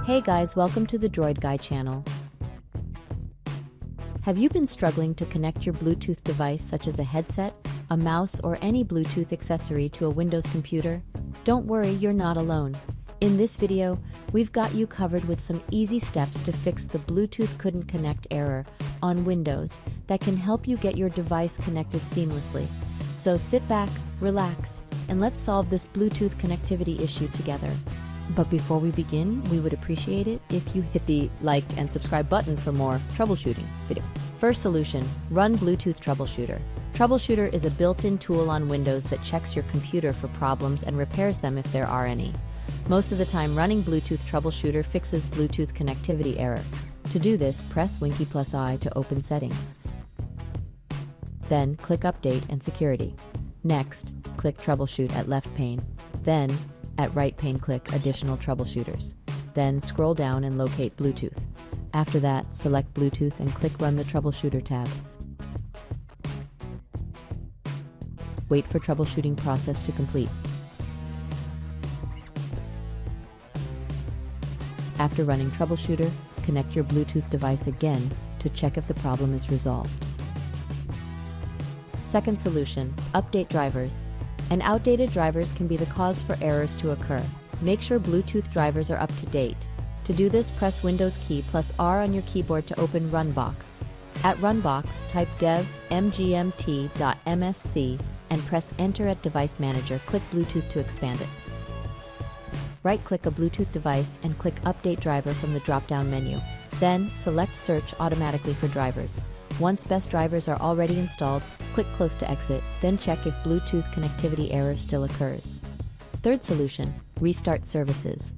Hey guys, welcome to the Droid Guy channel. Have you been struggling to connect your Bluetooth device such as a headset, a mouse, or any Bluetooth accessory to a Windows computer? Don't worry, you're not alone. In this video, we've got you covered with some easy steps to fix the Bluetooth couldn't connect error on Windows that can help you get your device connected seamlessly. So sit back, relax, and let's solve this Bluetooth connectivity issue together. But before we begin, we would appreciate it if you hit the like and subscribe button for more troubleshooting videos. First solution, run Bluetooth Troubleshooter. Troubleshooter is a built-in tool on Windows that checks your computer for problems and repairs them if there are any. Most of the time, running Bluetooth Troubleshooter fixes Bluetooth connectivity error. To do this, press Winky+I to open Settings. Then, click Update and Security. Next, click Troubleshoot at left pane. Then, at right pane, click Additional Troubleshooters. Then, scroll down and locate Bluetooth. After that, select Bluetooth and click Run the Troubleshooter tab. Wait for troubleshooting process to complete. After running Troubleshooter, connect your Bluetooth device again to check if the problem is resolved. Second solution, update drivers. And outdated drivers can be the cause for errors to occur. Make sure Bluetooth drivers are up to date. To do this, press Windows key plus R on your keyboard to open Runbox. At Runbox, type dev mgmt.msc and press Enter at Device Manager. Click Bluetooth to expand it. Right-click a Bluetooth device and click Update Driver from the drop-down menu. Then, select Search automatically for drivers. Once best drivers are already installed, click Close to exit, then check if Bluetooth connectivity error still occurs. Third solution, restart services.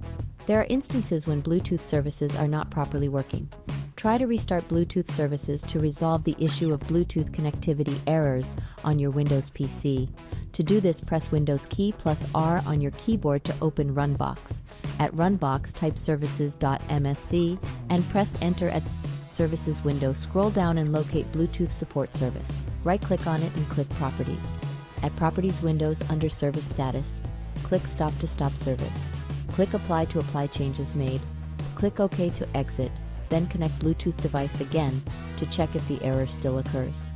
There are instances when Bluetooth services are not properly working. Try to restart Bluetooth services to resolve the issue of Bluetooth connectivity errors on your Windows PC. To do this, press Windows key plus R on your keyboard to open Runbox. At Runbox, type services.msc and press Enter at Services window. Scroll down and locate Bluetooth Support Service. Right-click on it and click Properties. At Properties windows under Service Status, click Stop to stop service. Click Apply to apply changes made. Click OK to exit, then connect Bluetooth device again to check if the error still occurs.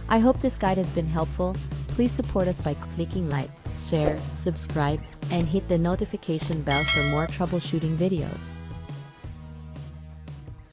I hope this guide has been helpful. Please support us by clicking like, share, subscribe, and hit the notification bell for more troubleshooting videos.